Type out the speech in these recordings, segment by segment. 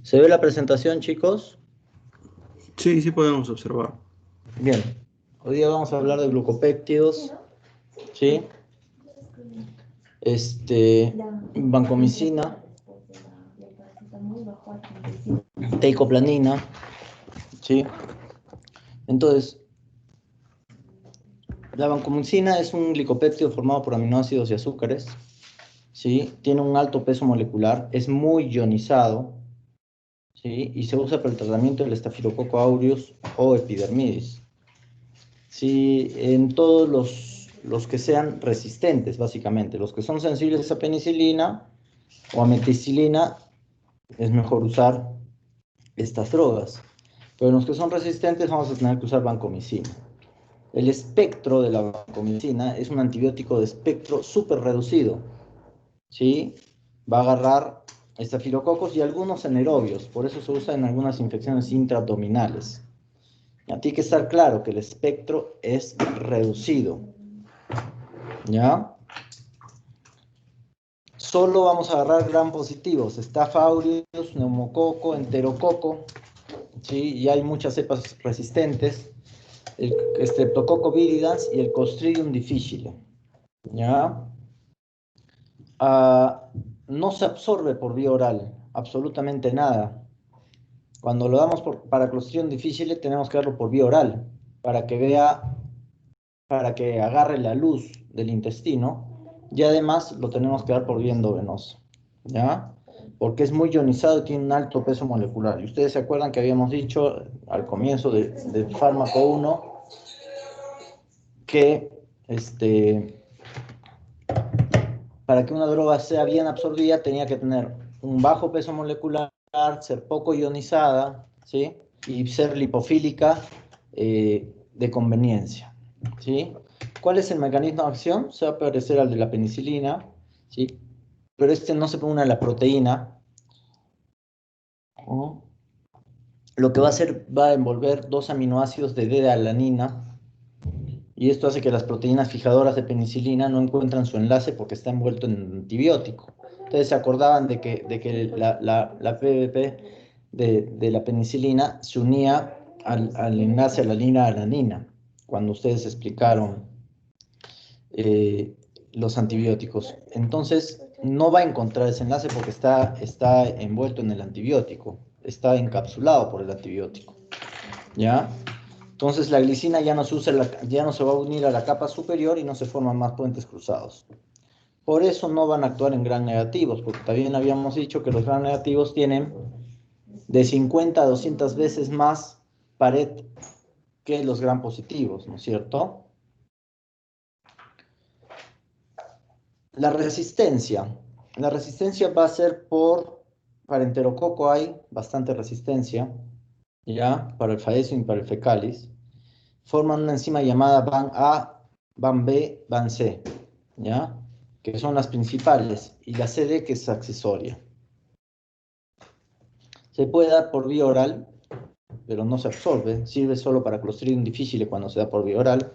¿Se ve la presentación, chicos? Sí, sí podemos observar. Bien. Hoy día vamos a hablar de glucopéptidos, ¿sí? Vancomicina, teicoplanina, ¿sí? Entonces, la vancomicina es un glicopéptido formado por aminoácidos y azúcares, ¿sí? Tiene un alto peso molecular, es muy ionizado, ¿sí? Y se usa para el tratamiento del estafilococo aureus o epidermidis. Sí, en todos los que sean resistentes, básicamente. Los que son sensibles a penicilina o a meticilina, es mejor usar estas drogas. Pero en los que son resistentes vamos a tener que usar vancomicina. El espectro de la vancomicina es un antibiótico de espectro súper reducido, ¿sí? Va a agarrar estafilococos y algunos anaerobios, por eso se usa en algunas infecciones intraabdominales. Tiene que estar claro que el espectro es reducido, ¿ya? Solo vamos a agarrar gram positivos, Staph aureus, neumococo, enterococo, ¿sí? Y hay muchas cepas resistentes, el Streptococcus viridans y el Clostridium difficile, ¿ya? No se absorbe por vía oral, absolutamente nada. Cuando lo damos para Clostridium difficile tenemos que darlo por vía oral, para que agarre la luz del intestino, y además lo tenemos que dar por vía endovenosa, ¿ya? Porque es muy ionizado y tiene un alto peso molecular. Y ustedes se acuerdan que habíamos dicho al comienzo del fármaco 1 que para que una droga sea bien absorbida tenía que tener un bajo peso molecular, ser poco ionizada, ¿sí? Y ser lipofílica de conveniencia, ¿sí? ¿Cuál es el mecanismo de acción? Se va a parecer al de la penicilina, ¿sí? Pero no se pone a la proteína, ¿no? Lo que va a hacer, va a envolver dos aminoácidos de D-alanina, y esto hace que las proteínas fijadoras de penicilina no encuentran su enlace porque está envuelto en antibiótico. Ustedes se acordaban de que la PVP de la penicilina se unía al enlace a la alanina, cuando ustedes explicaron los antibióticos. Entonces, no va a encontrar ese enlace porque está envuelto en el antibiótico, está encapsulado por el antibiótico, ¿ya? Entonces la glicina ya no se va a unir a la capa superior y no se forman más puentes cruzados. Por eso no van a actuar en gram negativos, porque también habíamos dicho que los gram negativos tienen de 50 a 200 veces más pared que los gram positivos, ¿no es cierto? La resistencia va a ser para enterococo hay bastante resistencia, ¿ya? Para el Faecium y para el fecalis. Forman una enzima llamada BAN-A, BAN-B, BAN-C, ¿ya? Que son las principales, y la CD que es accesoria. Se puede dar por vía oral, pero no se absorbe, sirve solo para Clostridium difficile cuando se da por vía oral.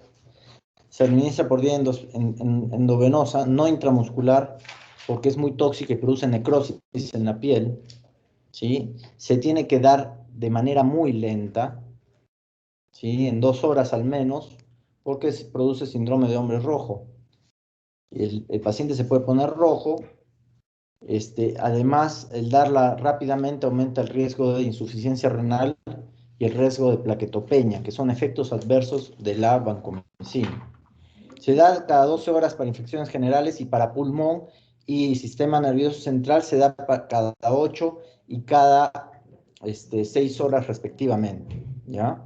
Se administra por vía endovenosa, no intramuscular, porque es muy tóxica y produce necrosis en la piel, ¿sí? Se tiene que dar de manera muy lenta, ¿sí? En 2 horas al menos, porque produce síndrome de hombre rojo. El paciente se puede poner rojo. Además, el darla rápidamente aumenta el riesgo de insuficiencia renal y el riesgo de plaquetopenia, que son efectos adversos de la vancomicina. Se da cada 12 horas para infecciones generales y para pulmón y sistema nervioso central se da cada 8 y cada 6 horas respectivamente, ¿ya?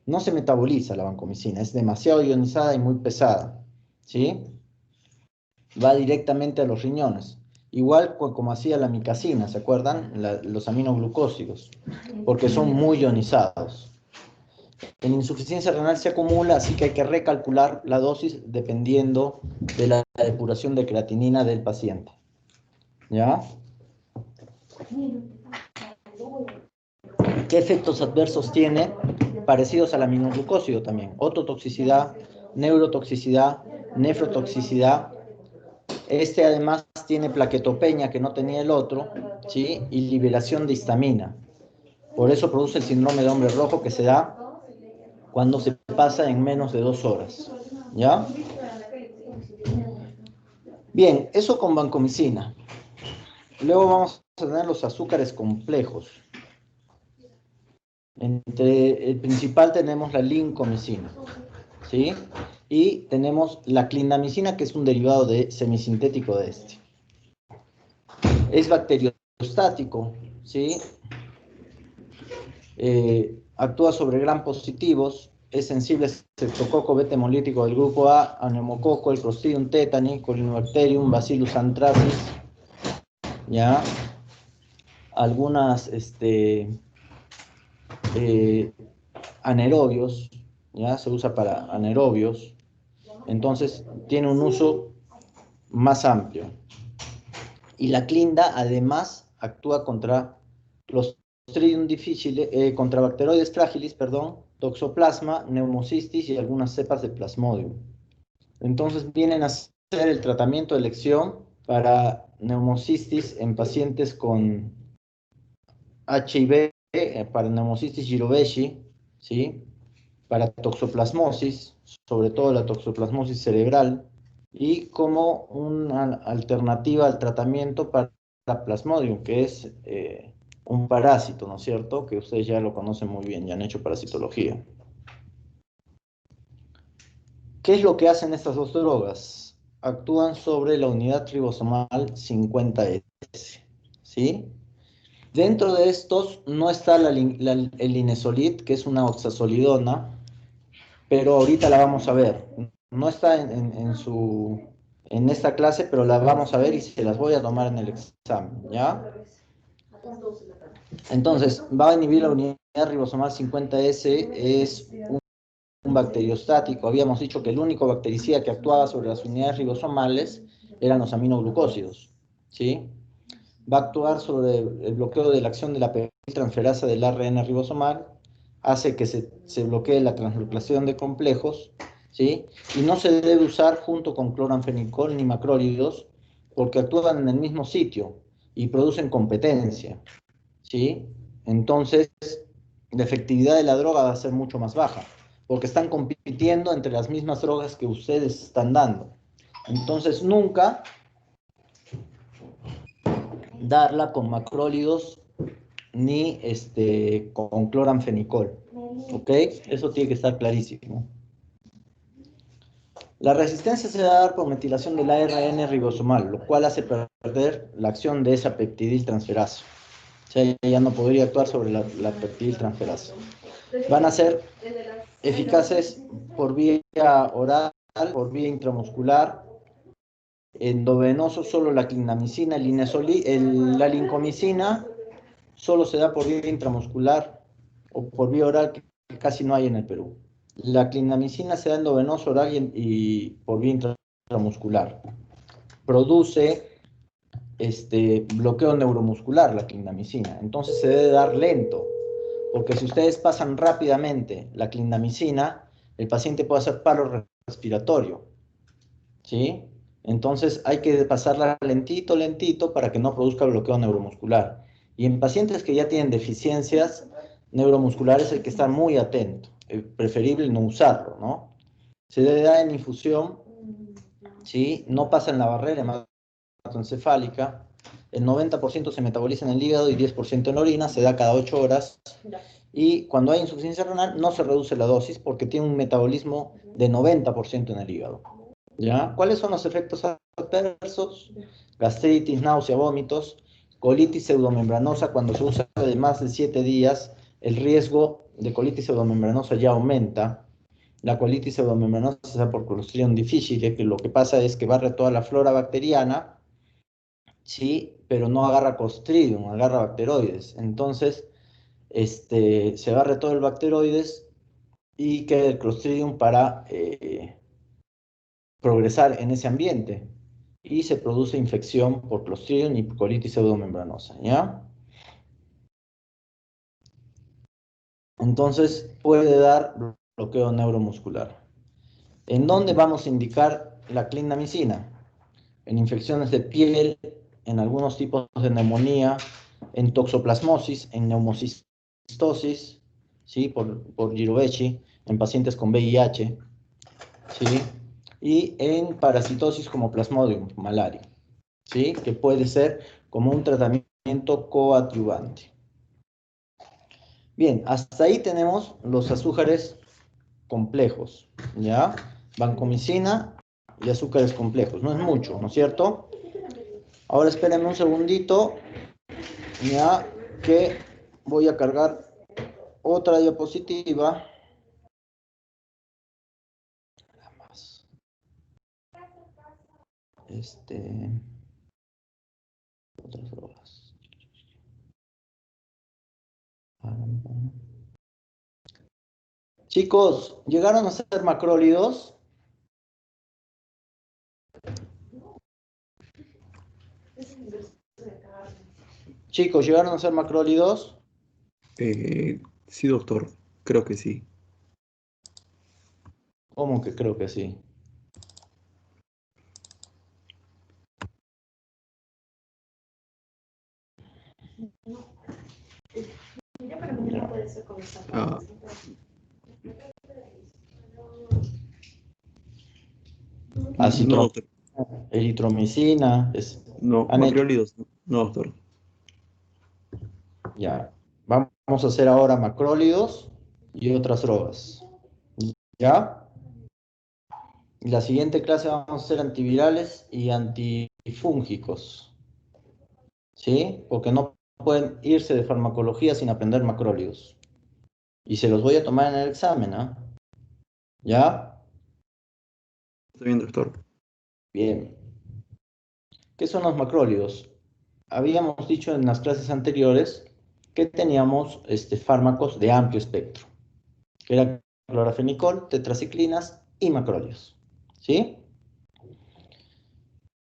No se metaboliza la vancomicina, es demasiado ionizada y muy pesada, ¿sí? Va directamente a los riñones. Igual como hacía la micacina, ¿se acuerdan? Los aminoglucósidos, porque son muy ionizados. En insuficiencia renal se acumula, así que hay que recalcular la dosis dependiendo de la depuración de creatinina del paciente, ¿ya? ¿Qué efectos adversos tiene? Parecidos al aminoglucósido también. Ototoxicidad, neurotoxicidad, nefrotoxicidad, Este además tiene plaquetopenia que no tenía el otro, ¿sí? Y liberación de histamina. Por eso produce el síndrome de hombre rojo que se da cuando se pasa en menos de 2 horas, ¿ya? Bien, eso con vancomicina. Luego vamos a tener los azúcares complejos. Entre el principal tenemos la lincomicina, ¿sí? Y tenemos la clindamicina, que es un derivado semisintético de este. Es bacteriostático, ¿sí? Actúa sobre gram positivos, es sensible a Streptococo beta hemolítico del grupo A, a neumococo, el Clostridium tetani, Corynebacterium, Bacillus anthracis, ¿ya? Algunas anaerobios, ¿ya? Se usa para anaerobios, entonces tiene un uso más amplio. Y la clinda además actúa contra Clostridium difficile, contra Bacteroides fragilis, perdón, Toxoplasma, Pneumocystis y algunas cepas de Plasmodium. Entonces vienen a ser el tratamiento de elección para Pneumocystis en pacientes con HIV, para Pneumocystis jirovecii, ¿sí? Para toxoplasmosis, sobre todo la toxoplasmosis cerebral, y como una alternativa al tratamiento para Plasmodium, que es un parásito, ¿no es cierto? Que ustedes ya lo conocen muy bien, ya han hecho parasitología. ¿Qué es lo que hacen estas dos drogas? Actúan sobre la unidad ribosomal 50S, ¿sí? Dentro de estos no está el linezolid, que es una oxazolidona, pero ahorita la vamos a ver. No está en esta clase, pero la vamos a ver y se las voy a tomar en el examen, ¿ya? Entonces, va a inhibir la unidad ribosomal 50S, es un bacteriostático. Habíamos dicho que el único bactericida que actuaba sobre las unidades ribosomales eran los aminoglucósidos, ¿sí? Va a actuar sobre el bloqueo de la acción de la peptidiltransferasa del ARN ribosomal, hace que se bloquee la translocación de complejos, ¿sí? Y no se debe usar junto con cloranfenicol ni macrólidos porque actúan en el mismo sitio y producen competencia, ¿sí? Entonces, la efectividad de la droga va a ser mucho más baja porque están compitiendo entre las mismas drogas que ustedes están dando. Entonces, nunca darla con macrólidos ni con cloranfenicol, ¿ok? Eso tiene que estar clarísimo. La resistencia se va a dar por metilación del ARN ribosomal, lo cual hace perder la acción de esa peptidiltransferasa. O sea, ya no podría actuar sobre la peptidiltransferasa. Van a ser eficaces por vía oral, por vía intramuscular, endovenoso solo la clindamicina, la lincomicina solo se da por vía intramuscular o por vía oral, que casi no hay en el Perú. La clindamicina se da endovenoso, oral y por vía intramuscular. Produce bloqueo neuromuscular la clindamicina, entonces se debe dar lento, porque si ustedes pasan rápidamente la clindamicina, el paciente puede hacer paro respiratorio, ¿sí? Entonces hay que pasarla lentito, lentito para que no produzca bloqueo neuromuscular. Y en pacientes que ya tienen deficiencias neuromusculares hay que estar muy atento. Es preferible no usarlo, ¿no? Se debe dar en infusión, ¿sí? No pasa en la barrera hematoencefálica. El 90% se metaboliza en el hígado y 10% en la orina, se da cada 8 horas. Y cuando hay insuficiencia renal no se reduce la dosis porque tiene un metabolismo de 90% en el hígado. ¿Ya? ¿Cuáles son los efectos adversos? Gastritis, náusea, vómitos, colitis pseudomembranosa. Cuando se usa de más de 7 días, el riesgo de colitis pseudomembranosa ya aumenta. La colitis pseudomembranosa se da por Clostridium difficile, que lo que pasa es que barre toda la flora bacteriana, sí, pero no agarra Clostridium, agarra bacteroides. Entonces, se barre todo el bacteroides y queda el Clostridium para progresar en ese ambiente y se produce infección por Clostridium y colitis pseudomembranosa, ¿ya? Entonces puede dar bloqueo neuromuscular. ¿En dónde vamos a indicar la clindamicina? en infecciones de piel, en algunos tipos de neumonía, en toxoplasmosis, en neumocistosis, ¿sí? Por Girovechi, en pacientes con VIH, ¿sí? Y en parasitosis como Plasmodium, malaria, ¿sí? Que puede ser como un tratamiento coadyuvante. Bien, hasta ahí tenemos los azúcares complejos, ¿ya? Vancomicina y azúcares complejos. No es mucho, ¿no es cierto? Ahora espérenme un segundito, ya que voy a cargar otra diapositiva. Otras drogas. Chicos, ¿llegaron a ser macrólidos? Chicos, ¿llegaron a ser macrólidos? Sí, doctor, creo que sí. ¿Cómo que creo que sí? Ah, no, Acitromicina, doctor. eritromicina, No, han hecho. macrólidos, no, doctor. Ya. Vamos a hacer ahora macrólidos y otras drogas. ¿Ya? Y la siguiente clase vamos a hacer antivirales y antifúngicos. ¿Sí? Porque no pueden irse de farmacología sin aprender macrólidos. Y se los voy a tomar en el examen, ¿ah? ¿Ya? Está bien, doctor. Bien. ¿Qué son los macrólidos? Habíamos dicho en las clases anteriores que teníamos fármacos de amplio espectro, que era clorafenicol, tetraciclinas y macrólidos. ¿Sí?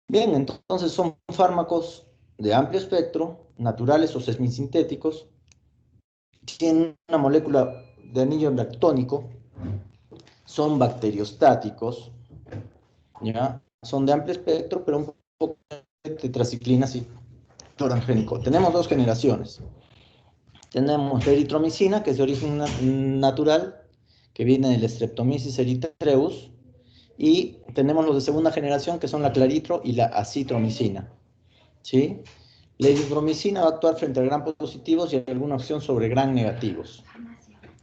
Bien, entonces son fármacos de amplio espectro, naturales o semisintéticos, tienen una molécula de anillo lactónico, son bacteriostáticos, ¿ya? Son de amplio espectro, pero un poco de tetraciclinas y clorafenicol. Tenemos dos generaciones. Tenemos la eritromicina, que es de origen natural, que viene del Streptomyces erythreus, y tenemos los de segunda generación, que son la claritro y la acitromicina, ¿sí? La eritromicina va a actuar frente a gram positivos y alguna acción sobre gram negativos.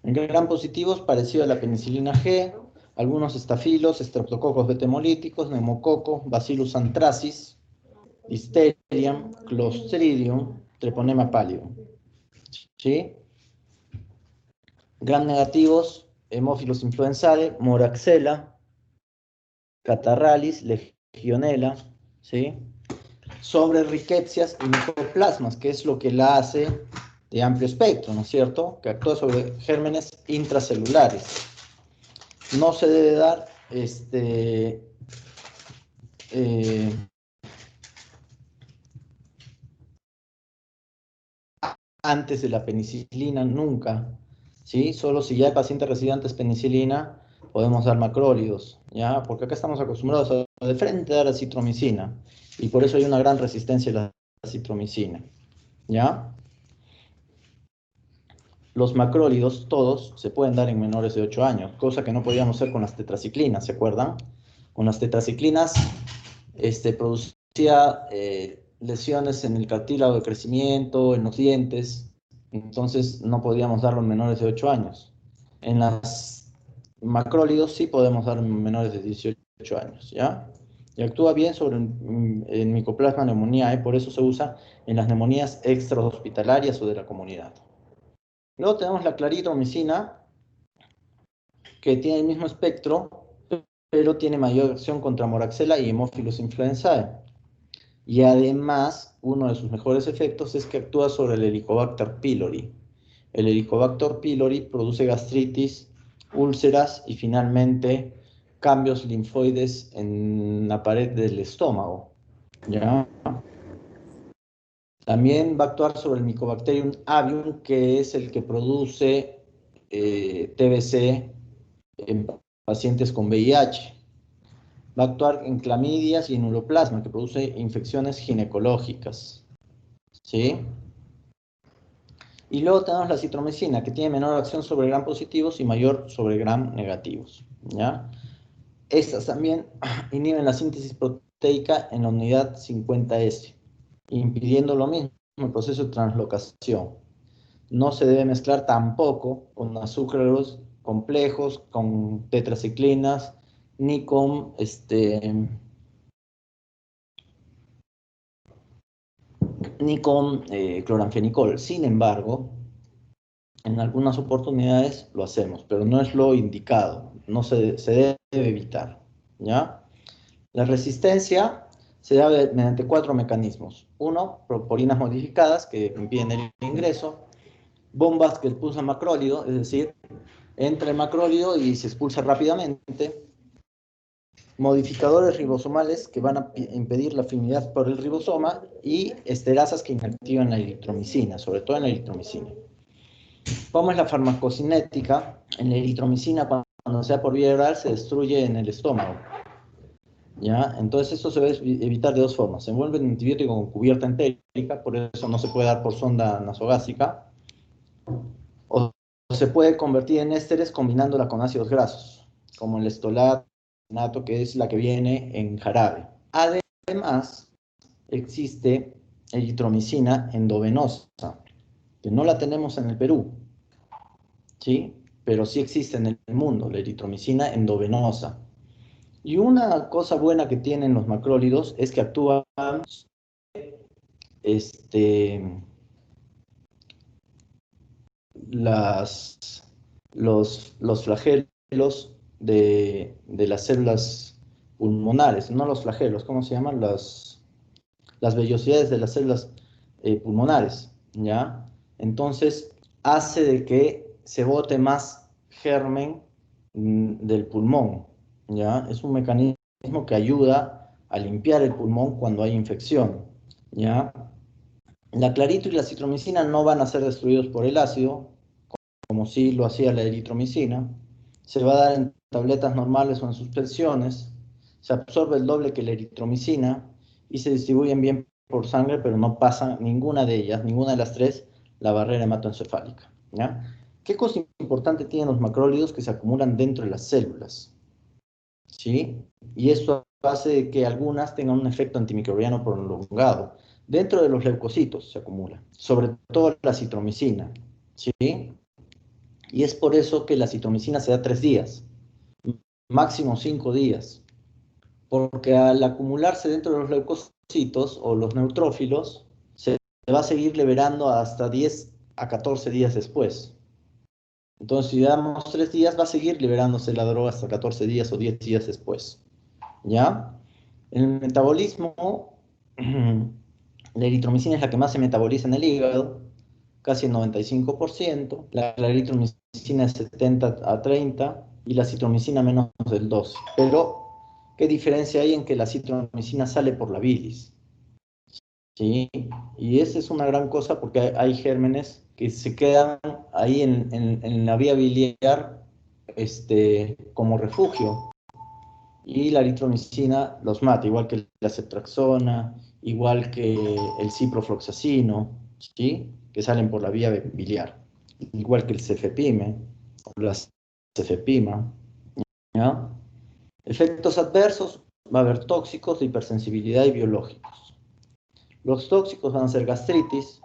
En gram positivos, parecido a la penicilina G, algunos estafilos, estreptococos betemolíticos, neumococo, bacillus anthracis, Listeria, Clostridium, Treponema pallidum, ¿sí? Gram negativos, Haemophilus influenzae, Moraxella, Catarrhalis, Legionella, ¿sí? Sobre riquecias y micoplasmas, que es lo que la hace de amplio espectro, ¿no es cierto? Que actúa sobre gérmenes intracelulares. No se debe dar eh, antes de la penicilina, nunca, ¿sí? Solo si ya el paciente recibe antes penicilina, podemos dar macrólidos, ¿ya? Porque acá estamos acostumbrados a de frente dar acitromicina, y por eso hay una gran resistencia a la acitromicina, ¿ya? Los macrólidos, todos, se pueden dar en menores de 8 años, cosa que no podíamos hacer con las tetraciclinas, ¿se acuerdan? Con las tetraciclinas, producía lesiones en el cartílago de crecimiento, en los dientes, entonces no podíamos darlo en menores de 8 años. En las macrólidos sí podemos dar en menores de 18 años, ¿ya? Y actúa bien sobre el Mycoplasma pneumoniae, por eso se usa en las neumonías extrahospitalarias o de la comunidad. Luego tenemos la claritromicina, que tiene el mismo espectro, pero tiene mayor acción contra Moraxella y Haemophilus influenzae. Y además, uno de sus mejores efectos es que actúa sobre el Helicobacter pylori. El Helicobacter pylori produce gastritis, úlceras y finalmente cambios linfoides en la pared del estómago, ¿ya? También va a actuar sobre el Mycobacterium avium, que es el que produce TBC en pacientes con VIH. va a actuar en clamidias y en uroplasma, que produce infecciones ginecológicas, ¿sí? Y luego tenemos la citromicina, que tiene menor acción sobre gram positivos y mayor sobre gram negativos, ¿ya? Estas también inhiben la síntesis proteica en la unidad 50S, impidiendo lo mismo el proceso de translocación. No se debe mezclar tampoco con azúcares complejos, con tetraciclinas, ni con cloranfenicol. Sin embargo, en algunas oportunidades lo hacemos, pero no es lo indicado, no se debe evitar, ¿ya? La resistencia se da mediante 4 mecanismos. Uno, proporinas modificadas que impiden el ingreso, bombas que expulsan macrólido, es decir, entra el macrólido y se expulsa rápidamente, modificadores ribosomales que van a impedir la afinidad por el ribosoma y esterasas que inactivan la eritromicina, sobre todo en la eritromicina. ¿Cómo es la farmacocinética? En la eritromicina, cuando sea por vía oral, se destruye en el estómago, ¿ya? Entonces esto se debe evitar de dos formas. Se envuelve en antibiótico con cubierta entérica, por eso no se puede dar por sonda nasogástrica, o se puede convertir en ésteres combinándola con ácidos grasos, como el estolato, que es la que viene en jarabe. Además, existe eritromicina endovenosa, que no la tenemos en el Perú, ¿sí? Pero sí existe en el mundo, la eritromicina endovenosa. Y una cosa buena que tienen los macrólidos es que actúan los flagelos de las células pulmonares, no los flagelos, ¿cómo se llaman? Las vellosidades de las células pulmonares, ¿ya? Entonces, hace de que se bote más germen del pulmón, ¿ya? Es un mecanismo que ayuda a limpiar el pulmón cuando hay infección, ¿ya? La clarito y la citromicina no van a ser destruidos por el ácido, como sí lo hacía la eritromicina. Se va a dar en tabletas normales o en suspensiones. Se absorbe el doble que la eritromicina y se distribuyen bien por sangre, pero no pasa ninguna de ellas, ninguna de las tres, la barrera hematoencefálica, ¿ya? ¿Qué cosa importante tienen los macrólidos? Que se acumulan dentro de las células, ¿sí? Y esto hace que algunas tengan un efecto antimicrobiano prolongado. Dentro de los leucocitos se acumula, sobre todo la citromicina, ¿sí? Y es por eso que la citromicina se da 3 días, máximo 5 días, porque al acumularse dentro de los leucocitos o los neutrófilos, se va a seguir liberando hasta 10 a 14 días después. Entonces, si damos 3 días, va a seguir liberándose la droga hasta 14 días o 10 días después, ¿ya? El metabolismo, la eritromicina es la que más se metaboliza en el hígado, casi el 95%, la eritromicina es 70 a 30 y la citromicina menos del 12. Pero, ¿qué diferencia hay en que la citromicina sale por la bilis? ¿Sí? Y esa es una gran cosa porque hay gérmenes que se quedan ahí en la vía biliar como refugio y la eritromicina los mata, igual que la ceftriaxona, igual que el ciprofloxacino, ¿sí? Que salen por la vía biliar, igual que el cefepime o la cefepima, ¿ya? Efectos adversos, va a haber tóxicos de hipersensibilidad y biológicos. Los tóxicos van a ser gastritis,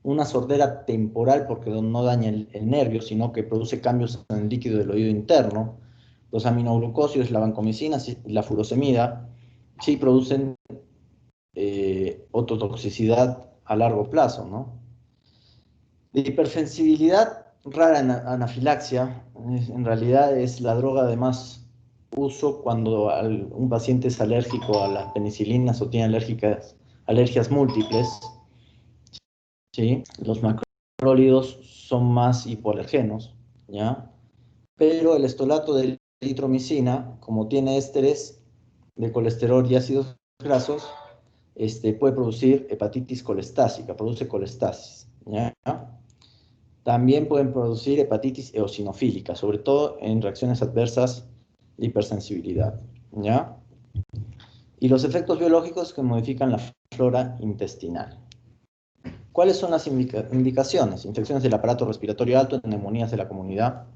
una sordera temporal porque no daña el nervio, sino que produce cambios en el líquido del oído interno. Los aminoglucósidos, la vancomicina y la furosemida, sí producen ototoxicidad a largo plazo, ¿no? De hipersensibilidad rara en anafilaxia, en realidad es la droga de más uso cuando un paciente es alérgico a las penicilinas o tiene alergias múltiples, ¿sí? Los macrólidos son más hipoalergenos, ¿ya? Pero el estolato de eritromicina, como tiene ésteres de colesterol y ácidos grasos, puede producir hepatitis colestásica, produce colestasis, ¿ya? También pueden producir hepatitis eosinofílica, sobre todo en reacciones adversas de hipersensibilidad, ¿ya? Y los efectos biológicos que modifican la flora intestinal. ¿Cuáles son las indicaciones? Infecciones del aparato respiratorio alto, neumonías de la comunidad,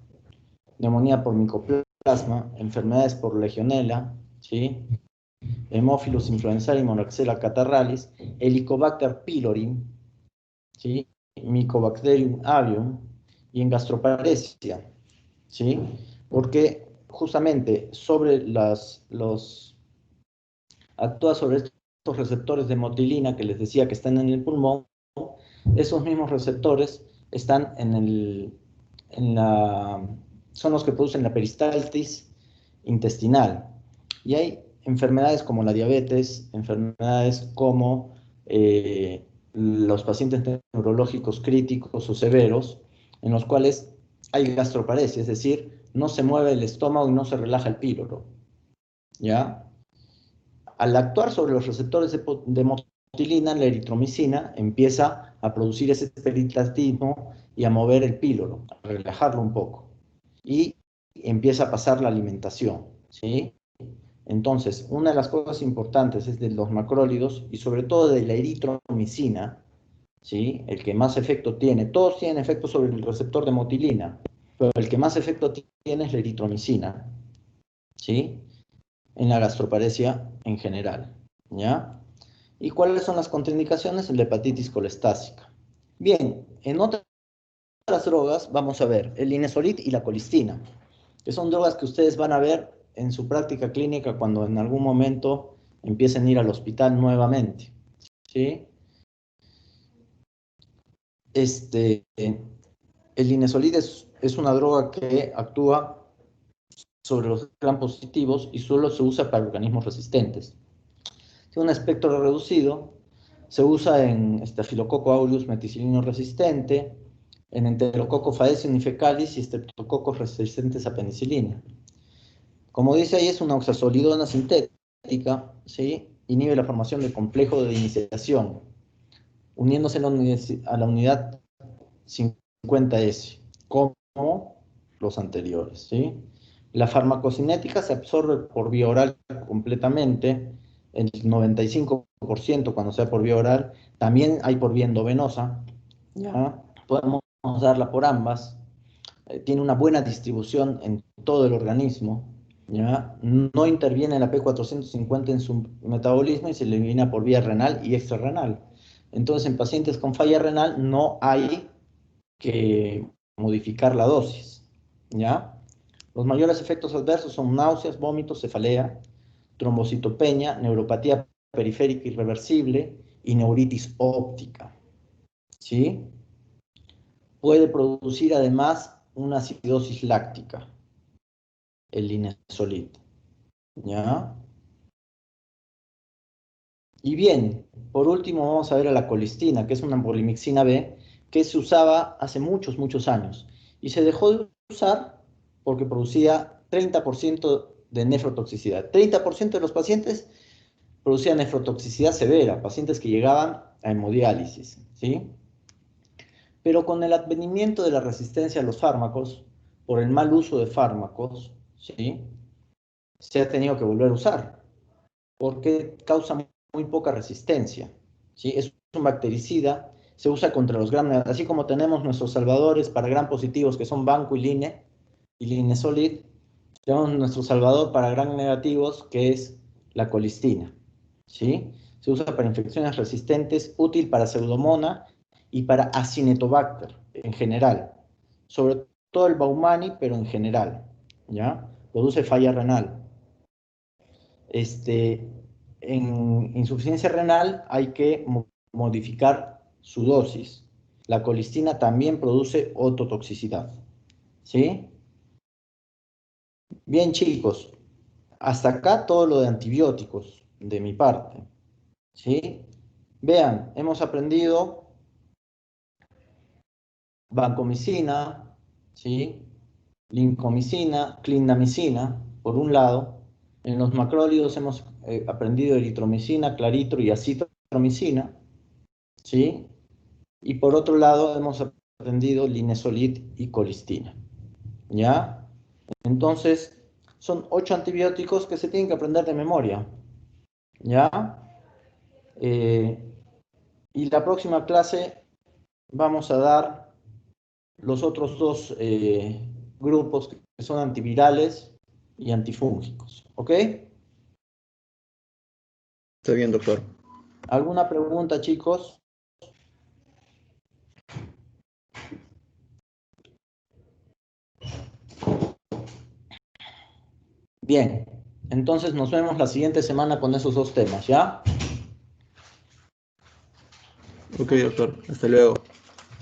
neumonía por micoplasma, enfermedades por legionela, ¿sí? Hemófilos influenzae y Moraxella catarrhalis, Helicobacter pylori, ¿sí? Mycobacterium avium, y en gastroparesia, ¿sí? Porque justamente actúa sobre estos receptores de motilina que les decía que están en el pulmón. Esos mismos receptores están son los que producen la peristaltis intestinal. Y hay enfermedades como la diabetes, enfermedades como los pacientes neurológicos críticos o severos, en los cuales hay gastroparesia, es decir, no se mueve el estómago y no se relaja el píloro, ¿ya? Al actuar sobre los receptores de motilina, la eritromicina empieza a producir ese peristaltismo y a mover el píloro, a relajarlo un poco. Y empieza a pasar la alimentación, ¿sí? Entonces, una de las cosas importantes es de los macrólidos y sobre todo de la eritromicina, ¿sí? El que más efecto tiene. Todos tienen efecto sobre el receptor de motilina, pero el que más efecto tiene es la eritromicina, ¿sí? En la gastroparesia en general, ¿ya? ¿Y cuáles son las contraindicaciones? La hepatitis colestásica. Bien, en otras drogas vamos a ver el linezolid y la colistina, que son drogas que ustedes van a ver en su práctica clínica cuando en algún momento empiecen a ir al hospital nuevamente, ¿sí? El linezolid es una droga que actúa sobre los gram positivos y solo se usa para organismos resistentes. Tiene un espectro reducido, se usa en Staphylococcus aureus meticilino resistente, en Enterococcus faecium y fecalis y Streptococcus resistentes a penicilina. Como dice ahí, es una oxazolidona sintética, ¿sí? Inhibe la formación del complejo de iniciación, uniéndose a la unidad 50S, como los anteriores, ¿sí? La farmacocinética se absorbe por vía oral completamente, el 95% cuando sea por vía oral, también hay por vía endovenosa, ¿ya? Podemos darla por ambas, tiene una buena distribución en todo el organismo, ¿ya? No interviene la P450 en su metabolismo y se elimina por vía renal y extrarrenal. Entonces, en pacientes con falla renal no hay que modificar la dosis, ¿ya? Los mayores efectos adversos son náuseas, vómitos, cefalea, trombocitopenia, neuropatía periférica irreversible y neuritis óptica, ¿sí? Puede producir además una acidosis láctica, el linezolid, ¿ya? Y bien, por último vamos a ver a la colistina, que es una polimixina B, que se usaba hace muchos, muchos años. Y se dejó de usar porque producía 30% de nefrotoxicidad. 30% de los pacientes producían nefrotoxicidad severa, pacientes que llegaban a hemodiálisis, ¿sí? Pero con el advenimiento de la resistencia a los fármacos, por el mal uso de fármacos, ¿sí? Se ha tenido que volver a usar, porque causa muy poca resistencia, ¿sí? Es un bactericida, se usa contra los gram negativos, así como tenemos nuestros salvadores para gram positivos, que son Banco y Linezolid, tenemos nuestro salvador para gram negativos, que es la colistina, ¿sí? Se usa para infecciones resistentes, útil para Pseudomonas y para Acinetobacter en general, sobre todo el Baumani, pero en general, ¿ya? Produce falla renal. En insuficiencia renal hay que modificar su dosis. La colistina también produce ototoxicidad, ¿sí? Bien, chicos, hasta acá todo lo de antibióticos de mi parte, ¿sí? Vean, hemos aprendido vancomicina, ¿sí? Lincomicina, clindamicina, por un lado. En los macrólidos hemos aprendido eritromicina, claritro y acitromicina, ¿sí? Y por otro lado hemos aprendido linezolid y colistina, ¿ya? Entonces, son 8 antibióticos que se tienen que aprender de memoria. ¿Ya? Y la próxima clase vamos a dar los otros dos grupos que son antivirales y antifúngicos. ¿Ok? Está bien, doctor. ¿Alguna pregunta, chicos? Bien, entonces nos vemos la siguiente semana con esos dos temas, ¿ya? Ok, doctor. Hasta luego.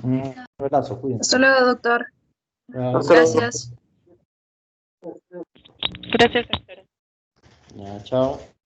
Un abrazo, Hasta cuídense. luego, doctor. Hasta luego. Gracias. Gracias, doctora. Ya, chao.